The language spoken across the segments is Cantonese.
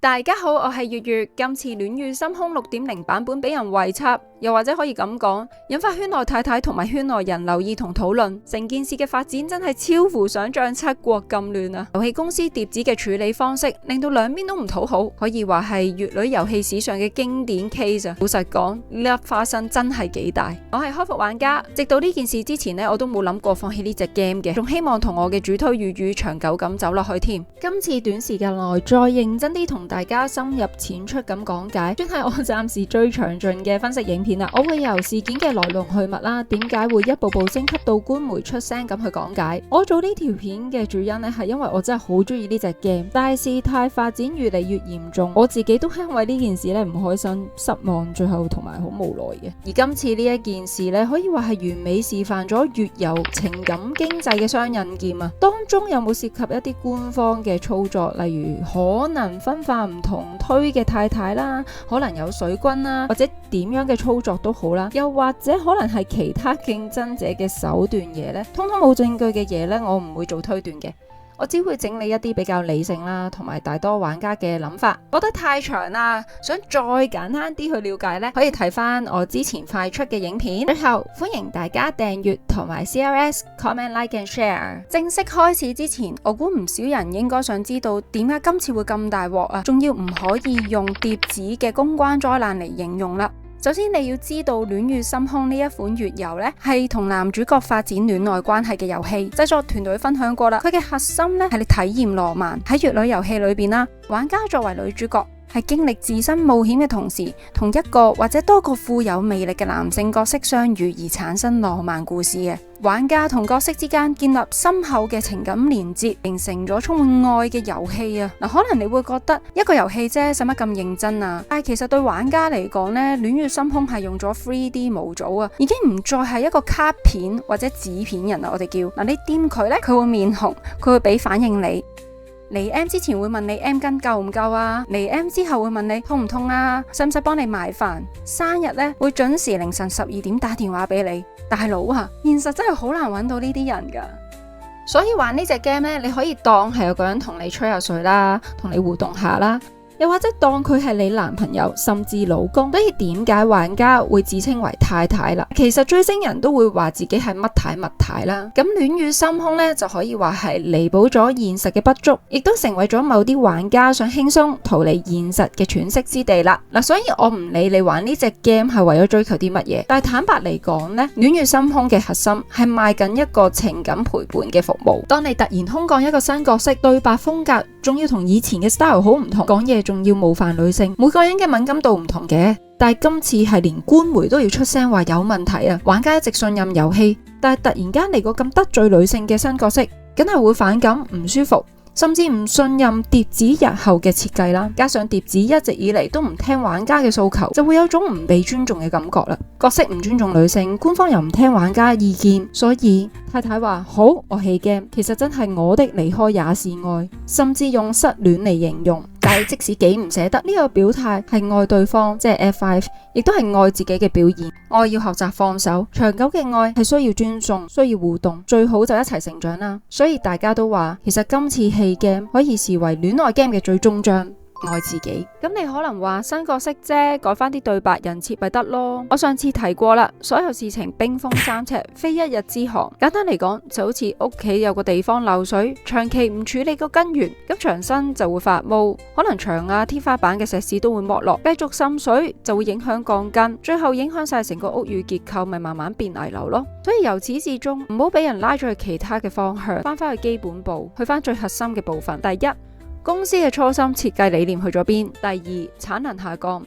大家好，我係月月。今次《戀與心空》6.0版本俾人圍插，又或者可以咁講，引發圈內太太同埋圈內人留意同討論。成件事嘅發展真係超乎想象，七國咁亂啊！遊戲公司疊紙嘅處理方式，令到兩邊都唔討好，可以話係乙女遊戲史上嘅經典 case 啊！老實講，呢粒花生真係幾大。我係開服玩家，直到呢件事之前呢，我都冇諗過放棄呢隻 game 嘅，仲希望同我嘅主推粵語長久咁走落去添。今次短時間內再認真啲同大家深入淺出咁講解，算係我暫時最詳盡嘅分析影片啦。我會由事件嘅來龍去脈啦，點解會一步步升級到官媒出聲咁去講解。我做呢條片嘅主因呢，係因為我真係好中意呢隻 game，但係事態發展越嚟越嚴重，我自己都因為呢件事呢唔開心、失望，最後同埋好無奈嘅。而今次呢一件事呢，可以話係完美示範咗乙遊情感經濟嘅雙刃劍啊！當中有冇涉及一啲官方嘅操作，例如可能分化唔同推嘅太太啦，可能有水軍啦，或者點樣嘅操作都好啦，又或者可能係其他競爭者嘅手段嘢呢，通通冇證據嘅嘢呢，我唔會做推斷嘅。我只會整理一啲比較理性啦，同埋大多玩家嘅諗法。覺得太長啦，想再簡單啲去了解呢，可以睇翻我之前快出嘅影片。最後歡迎大家訂閱同埋 CLS comment like and share。正式開始之前，我估唔少人應該想知道點解今次會咁大鑊啊？仲要唔可以用疊紙嘅公關災難嚟形容啦。首先你要知道，《戀與心空》呢一款乙遊呢，係同男主角發展戀愛關係嘅遊戲。製作團隊分享過啦，佢嘅核心呢係你體驗浪漫。喺乙女遊戲裏邊啦，玩家作為女主角，係經歷自身冒險嘅同時，同一個或者多個富有魅力嘅男性角色相遇而產生浪漫故事嘅。玩家同角色之間建立深厚嘅情感連結，形成咗充滿愛嘅遊戲啊！嗱，可能你會覺得一個遊戲啫，使乜咁認真啊？但係其實對玩家嚟講呢，戀與心空係用咗 3D 模組啊，已經唔再係一個卡片或者紙片人啦，我哋叫嗱，你掂佢呢，佢會面紅，佢會俾反應你。嚟 M 之前會問你 M 巾夠唔夠啊？嚟 M 之後會問你痛唔痛啊？使唔使幫你買飯？生日呢，會準時凌晨12點打電話俾你。大佬啊，現實真係好難揾到呢啲人噶。所以玩呢隻 game 呢，你可以當係有個人同你吹下水啦，同你互動下啦。又或者當佢係你男朋友甚至老公。所以點解玩家會自稱為太太啦？其實追星人都會話自己係乜太乜太啦。咁戀與心空呢，就可以話係彌補咗現實嘅不足，亦都成為咗某啲玩家想輕鬆逃離現實嘅喘息之地啦。所以我唔理你玩呢隻 game 係為咗追求啲乜嘢，但係坦白嚟講呢，戀與心空嘅核心係賣緊一個情感陪伴嘅服務。當你突然空降一個新角色，對白風格仲要同以前嘅 style 好唔同，講嘢仲要冒犯女性，每個人嘅敏感度唔同嘅，但係今次係連官媒都要出聲話有問題啊！玩家一直信任遊戲，但係突然間嚟個咁得罪女性嘅新角色，梗係會反感、唔舒服，甚至唔信任疊紙日後嘅設計啦。加上疊紙一直以嚟都唔聽玩家嘅訴求，就會有種唔被尊重嘅感覺啦。角色唔尊重女性，官方又唔聽玩家意見，所以太太話好，我棄 game，其實真係我的離開也是愛，甚至用失戀嚟形容。但係即使幾唔捨得，呢個表態係愛對方，即係 F5， 亦都係愛自己嘅表現。愛要學習放手，長久嘅愛係需要尊重，需要互動，最好就一齊成長啦。所以大家都話，其實今次棄 game 可以視為戀愛 game 嘅最終章。愛自己。咁你可能話新角色啫，改翻啲對白人設咪得咯。我上次提過啦，所有事情冰封三尺，非一日之寒。簡單嚟講，就好似屋企有個地方漏水，長期唔處理個根源，咁牆身就會發毛，可能牆啊、天花板嘅石屎都會剝落，繼續滲水就會影響鋼筋，最後影響晒成個屋宇結構，咪慢慢變危樓咯。所以由始至終唔好俾人拉咗去其他嘅方向，翻去基本步，去翻最核心嘅部分。第一，公司嘅初心設計理念去咗邊？第二，產能下降。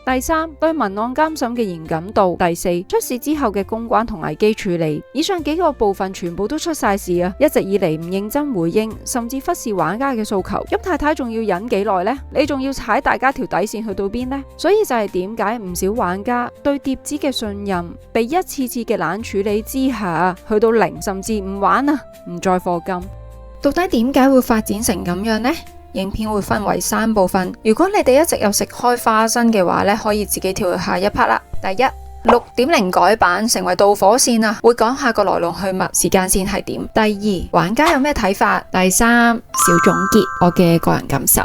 第三，對文案監審嘅嚴謹度。第四，出事之後嘅公關同危機處理。以上幾個部分全部都出晒事啊！一直以嚟唔認真回應，甚至忽視玩家嘅訴求。咁太太仲要忍幾耐呢？你仲要踩大家條底線去到邊呢？所以就係點解唔少玩家對疊紙嘅信任，被一次次嘅冷處理之下，去到零，甚至唔玩啊，唔再課金。到底點解會發展成咁樣呢？影片會分為3部分，如果你哋一直有食開花生嘅話呢，可以自己跳去下一 part 啦。第一，6.0 改版成為導火線啊，會講下個來龍去脈，時間線係點。第二，玩家有咩睇法？第三，小總結我嘅個人感受。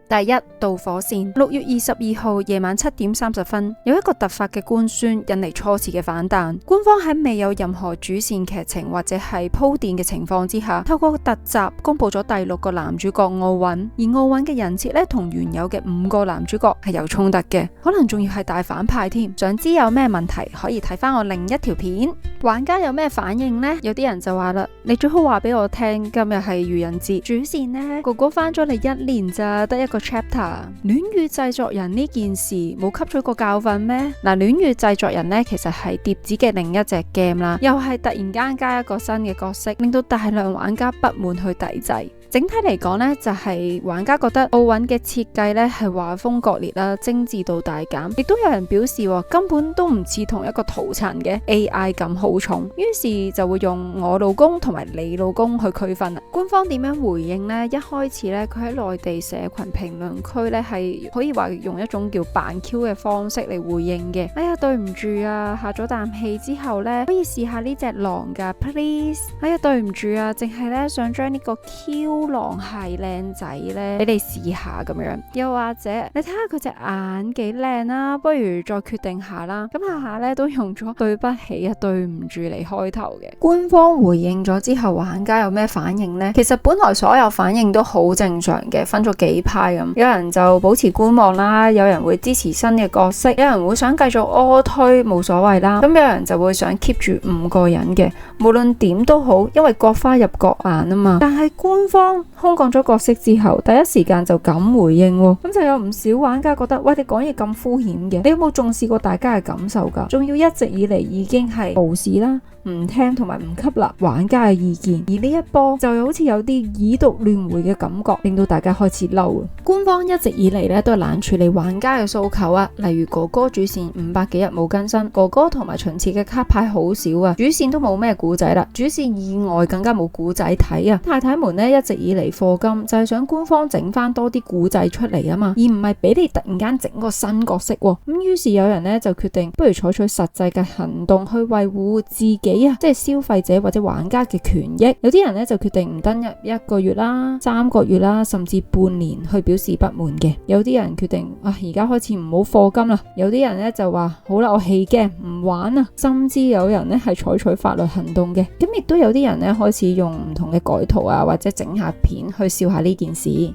第一，導火線。6月22號夜晚7點30分，有一個突發嘅官宣引嚟初次嘅反彈。官方喺未有任何主線劇情或者係鋪墊嘅情況之下，透過特集公布咗第6個男主角奧運，而奧運嘅人設咧同原有嘅5個男主角係有衝突嘅，可能仲要係大反派添。想知有咩問題，可以睇翻我另一條片。玩家有咩反應呢？有啲人就話啦，你最好話俾我聽，今日係愚人節，主線呢，哥哥翻咗嚟1年咋，得一個 chapter。戀與製作人呢件事冇吸取過教訓咩？嗱，戀與製作人呢，其實係碟子嘅另一隻 game 啦，又係突然間加一個新嘅角色，令到大量玩家不滿去抵制。整體嚟講呢，就係玩家覺得奧運嘅設計呢係畫風割裂啦，精緻度大減，亦都有人表示根本都唔似同一個圖層嘅 AI 感好重，於是就會用我老公同埋你老公去區分啦。官方點樣回應呢？一開始呢，佢喺內地社群評論區呢係可以話用一種叫扮 Q 嘅方式嚟回應嘅。哎呀，對唔住啊，下咗啖氣之後呢，可以試下呢隻狼噶 ，please。哎呀，對唔住啊，淨係呢想將呢個 Q狼係靚仔咧，俾你試下咁樣。又或者你睇下佢隻眼幾靚啦，不如再決定下啦。咁下下咧都用咗對不起啊、對唔住嚟開頭嘅。官方回應咗之後，玩家有咩反應呢？其實本來所有反應都好正常嘅，分咗幾派咁。有人就保持觀望啦，有人會支持新嘅角色，有人會想繼續柯推，冇所謂啦。咁有人就會想 keep 住5個人嘅，無論點都好，因為各花入各眼啊嘛。但係官方空降咗角色之後，第一時間就咁回應喎，咁就有唔少玩家覺得，喂，你講嘢咁敷衍嘅，你有冇重視過大家嘅感受噶？仲要一直以嚟已經係無視啦，唔聽同埋唔吸納玩家嘅意見，而呢一波就好似有啲以毒亂回嘅感覺，令到大家開始嬲。官方一直以嚟咧都係懶處理玩家嘅訴求啊，例如哥哥主線500幾日冇更新，哥哥同埋秦次嘅卡牌好少啊，主線都冇咩古仔啦，主線以外更加冇古仔睇啊。太太們呢一直以嚟課金就係想官方整翻多啲古仔出嚟啊嘛，而唔係俾你突然間整個新角色喎。咁於是有人呢就決定，不如採取實際嘅行動去維護自己啊，即係消費者或者玩家嘅權益。有啲人呢就決定唔登入1個月啦、3個月啦，甚至半年去表示不滿嘅。有啲人決定而家開始唔好課金啦。有啲人呢就話好啦，我棄 game 唔玩啦。甚至有人呢係採取法律行動嘅。咁亦都有啲人呢開始用唔同嘅改圖啊，或者整下片去笑下呢件事。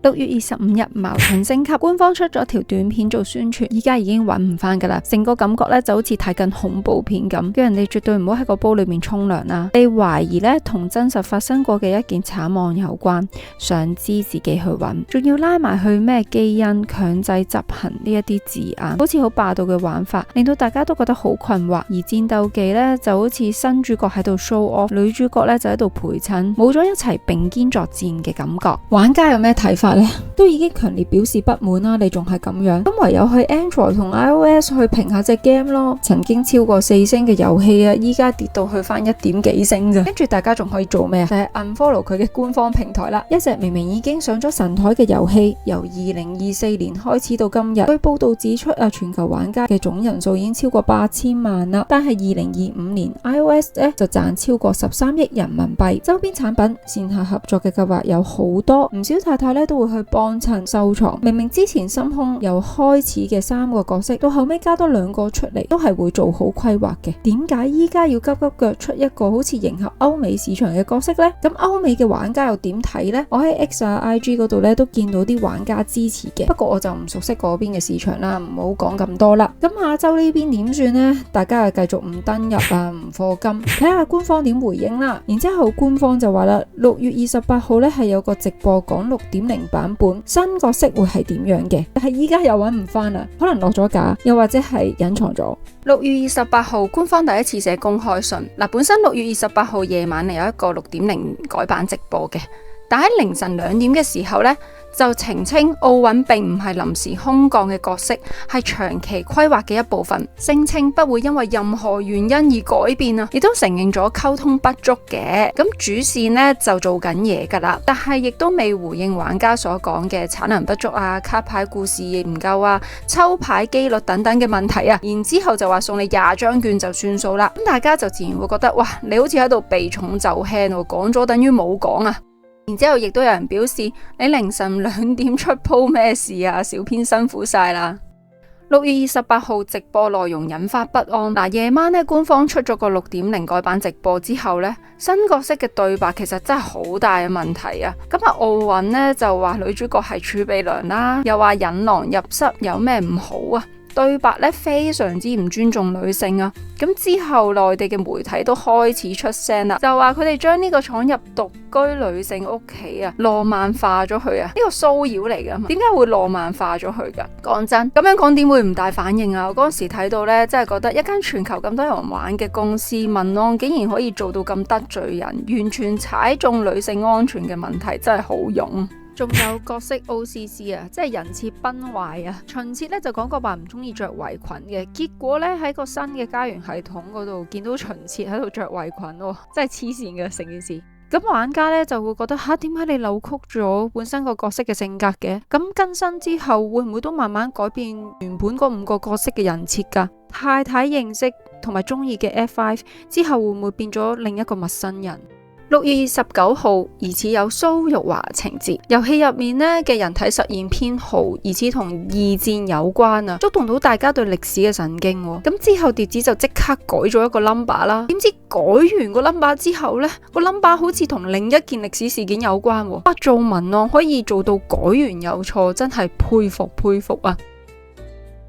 6月25日矛盾升級，官方出咗條短片做宣傳，依家已經揾唔翻噶啦，成個感覺咧就好似睇緊恐怖片咁，叫人哋絕對唔好喺個煲裏面沖涼啦。你懷疑咧同真實發生過嘅一件慘案有關，想知自己去揾，仲要拉埋去咩基因強制執行呢一啲字眼，好似好霸道嘅玩法，令到大家都覺得好困惑。而戰鬥記咧就好似新主角喺度 show off， 女主角咧就喺度陪襯，冇咗一齊並肩作戰嘅感覺。玩家有咩睇法？都已經強烈表示不滿啦，你仲係咁樣，咁唯有去 Android 同 iOS 去評下隻 game 咯。曾經超過4星嘅遊戲啊，依家跌到去翻1點幾星咋，跟住大家仲可以做咩？就係 unfollow 佢嘅官方平台啦。一隻明明已經上咗神台嘅遊戲，由2024年開始到今日，據報道指出全球玩家嘅總人數已經超過8000萬啦。但係2025年 iOS 就賺超過13億人民幣，周邊產品線下合作嘅計劃有好多，唔少太太都會去幫襯收藏。明明之前心空由開始嘅3個角色，到後尾加多2個出嚟，都係會做好規劃嘅。點解依家要急急腳出一個好似迎合歐美市場嘅角色呢？咁歐美嘅玩家又點睇呢？我喺 X IG 嗰度咧都見到啲玩家支持嘅，不過我就唔熟悉嗰邊嘅市場啦，唔好講咁多啦。咁亞洲呢邊點算呢？大家就繼續唔登入啊，唔課金，睇下官方點回應啦。然之後官方就話啦，6月28號咧係有個直播講6.0版本新角色會係點樣嘅，但係依家又揾唔翻啦，可能落咗架，又或者係隱藏咗。6月28號官方第一次寫公開信，本身6月28號夜晚有一個6.0改版直播嘅，但喺凌晨2點嘅時候呢，就澄清奧運並唔係臨時空降嘅角色，係長期規劃嘅一部分，聲稱不會因為任何原因而改變啊，亦都承認咗溝通不足嘅。咁主線呢就做緊嘢噶啦，但係亦都未回應玩家所講嘅產能不足啊、卡牌故事唔夠啊、抽牌機率等等嘅問題啊。然之後就話送你20張券就算數啦，咁大家就自然會覺得哇，你好似喺度避重就輕，講咗等於冇講啊。然之後亦都有人表示，你凌晨2點出鋪咩事啊？小編辛苦晒啦。6月28號直播內容引發不安。夜晚呢，官方出咗個6.0改版直播之後呢，新角色嘅對白其實真係好大嘅問題啊。咁奧運呢就話女主角係儲備糧啦，又話引狼入室有咩唔好啊？對白咧非常之唔尊重女性啊！咁之後內地嘅媒體都開始出聲啦，就話佢哋將呢個闖入獨居女性屋企啊，浪漫化咗佢啊！呢個騷擾嚟噶嘛？點解會浪漫化咗佢噶？講真，咁樣講點會唔大反應啊？我嗰時睇到呢，真係覺得一間全球咁多人玩嘅公司，文案竟然可以做到咁得罪人，完全踩中女性安全嘅問題，真係好勇。仲有角色 OCC 啊，即係人設崩壞啊！秦徹咧就講過話唔中意着圍裙嘅，結果咧喺個新嘅家園系統嗰度見到秦徹喺度着圍裙喎，真係黐線嘅成件事。咁玩家咧就會覺得吓，點解你扭曲咗本身個角色嘅性格嘅？咁更新之後會唔會都慢慢改變原本嗰5個角色嘅人設噶？太太認識同埋中意嘅 F5 之後會唔會變咗另一個陌生人？6月29號，疑似有蘇玉華情節，遊戲入面呢嘅人體實驗編號疑似同2戰有關啊，觸動到大家對歷史嘅神經。咁之後碟子就即刻改咗一個 number 啦，點知改完個 number 之後呢，個 number 好似同另一件歷史事件有關。做文案可以做到改完有錯，真係佩服佩服啊！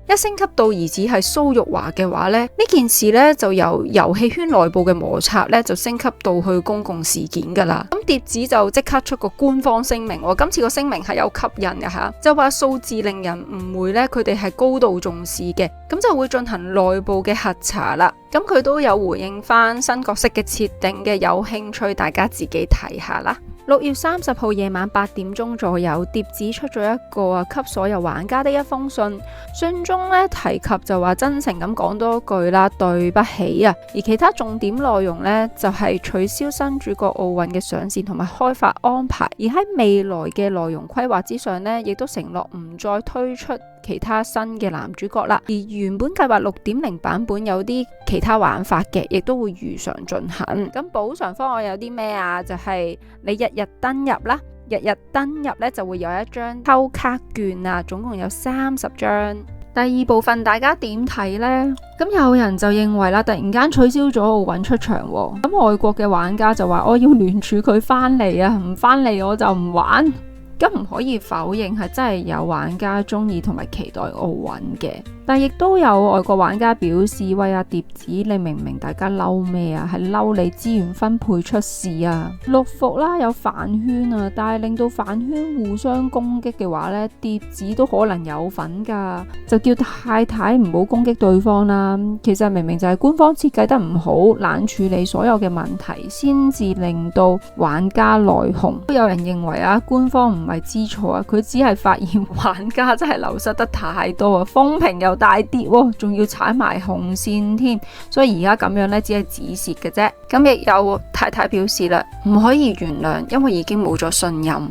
一升級到疑似係蘇玉華嘅話呢，呢件事呢就由遊戲圈內部嘅摩擦呢就升級到去公共事件噶啦。咁碟子就即刻出個官方聲明，今次個聲明係有吸引嘅吓，就話數字令人誤會呢，佢哋係高度重視嘅，咁就會進行內部嘅核查啦。咁佢都有回應翻新角色嘅設定嘅，有興趣大家自己睇下啦。6月30號夜晚8點鐘左右，碟子出咗一個給所有玩家的一封信，信中咧提及就話真誠咁講多句啦，對不起啊，而其他重點內容呢，就係取消新主角奧運嘅上線同埋開發安排，而喺未來嘅內容規劃之上呢，亦都承諾唔再推出其他新嘅男主角啦，而原本計劃6.0版本有啲其他玩法嘅，亦都會如常進行。咁補償方案有啲咩啊？就係你日日登入啦，日日登入咧就會有一張抽卡券啊，總共有30張。第二部分大家點睇呢？咁有人就認為啦，突然間取消咗奧運出場，咁外國嘅玩家就話我要聯署佢翻嚟啊，唔翻嚟我就唔玩。咁唔可以否認係真係有玩家中意同埋期待奧運嘅，但亦都有外國玩家表示，喂啊碟子，你明唔明大家嬲咩啊？係嬲你資源分配出事啊，陸服啦有飯圈啊，但係令到飯圈互相攻擊嘅話呢，碟子都可能有份噶，就叫太太唔好攻擊對方啦。其實明明就係官方設計得唔好，懶處理所有嘅問題，先至令到玩家內訌。都有人認為啊，官方唔係知錯啊，佢只係發現玩家真係流失得太多啊，風評又大跌，仲要踩埋紅線添，所以而家咁樣呢，只係止蝕嘅啫。咁亦有太太表示啦，唔可以原諒，因為已經冇咗信任。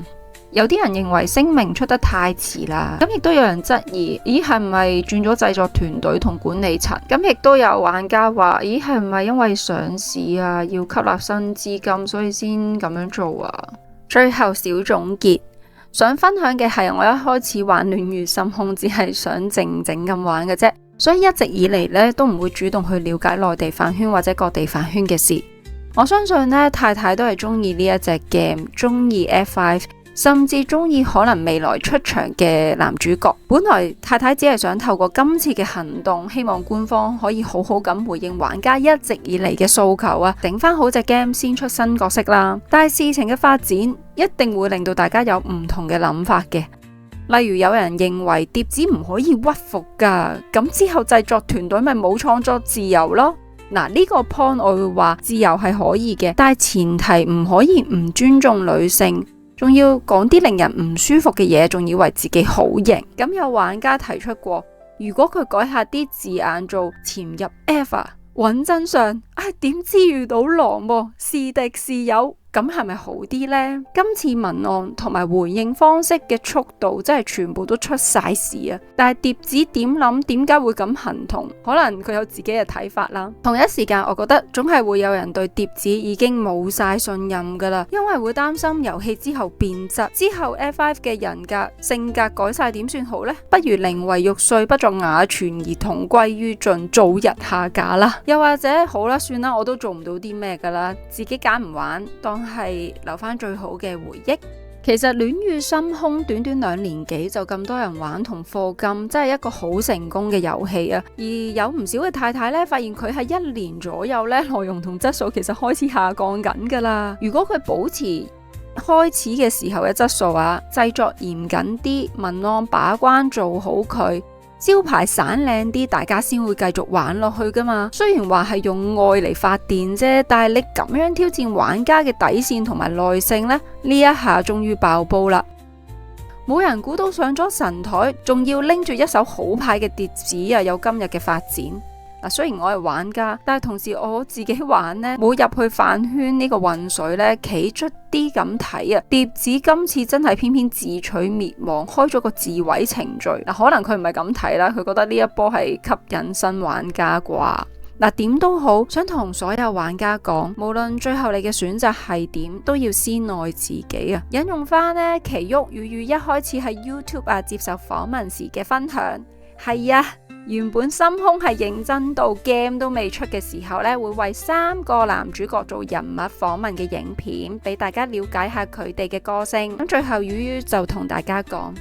有啲人認為聲明出得太遲啦，咁亦都有人質疑，咦係咪轉咗製作團隊同管理層？咁亦都有玩家話，咦係咪因為上市啊，要吸納新資金，所以先咁樣做啊？最後小總結。想分享嘅係，我一開始玩戀與心空，只係想靜靜咁玩嘅啫，所以一直以嚟呢都唔會主動去了解內地飯圈或者各地飯圈嘅事。我相信呢，太太都係中意呢一隻 game，中意 F5，甚至中意可能未來出場嘅男主角。本來太太只係想透過今次嘅行動，希望官方可以好好咁回應玩家一直以嚟嘅訴求啊，整翻好隻 game 先出新角色啦。但係事情嘅發展一定會令到大家有唔同嘅諗法嘅。例如有人認為碟子唔可以屈服噶，咁之後製作團隊咪冇創作自由咯。嗱，呢個 point 我會話自由係可以嘅，但係前提唔可以唔尊重女性，仲要講啲令人唔舒服嘅嘢，仲以為自己好型。咁有玩家提出過，如果佢改下啲字眼做潛入 EVA 揾真相，點知遇到狼喎，是敵是友，咁係咪好啲呢？今次文案同埋回應方式嘅速度真係全部都出晒事啊！但係蝶子點諗？點解會咁行動？可能佢有自己嘅睇法啦。同一時間，我覺得總係會有人對蝶子已經冇晒信任噶啦，因為會擔心遊戲之後變質，之後 F5 嘅人格性格改晒點算好呢？不如寧為玉碎，不作瓦全，而同歸於盡，早日下架啦。又或者好啦，算啦，我都做唔到啲咩噶啦，自己揀唔玩，當係留翻最好嘅回憶。其實戀與深空短短2年幾就咁多人玩同課金，真係一個好成功嘅遊戲啊！而有唔少嘅太太呢，發現佢喺1年左右呢，內容同質素其實開始下降緊噶啦。如果佢保持開始嘅時候嘅質素啊，製作嚴謹啲，文案把關做好佢，招牌散靚啲，大家先會繼續玩落去噶嘛。雖然話係用愛嚟發電啫，但係你咁樣挑戰玩家嘅底線同埋耐性呢，呢一下終於爆煲啦！冇人估到上咗神台，仲要拎住一手好牌嘅蝶子啊，有今日嘅發展。雖然我係玩家，但係同時我自己玩呢，冇入去飯圈呢個渾水呢，企出啲咁睇啊！蝶子今次真係偏偏自取滅亡，開咗個自毀程序。可能佢唔係咁睇啦，佢覺得呢一波係吸引新玩家啩。點都好，想同所有玩家講，無論最後你嘅選擇係點，都要先愛自己啊！引用翻呢奇煜與宇一開始喺 YouTube 接受訪問時嘅分享，係啊。原本深空係認真到 game 都未出嘅時候呢，會為3個男主角做人物訪問嘅影片，俾大家了解下佢哋嘅個性。咁最後宇就同大家講，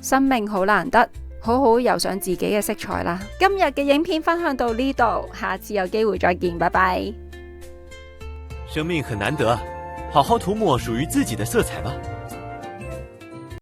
生命好難得，好好游上自己嘅色彩啦。今日嘅影片分享到呢度，下次有機會再見，拜拜。生命很難得，好好塗抹屬於自己的色彩吧。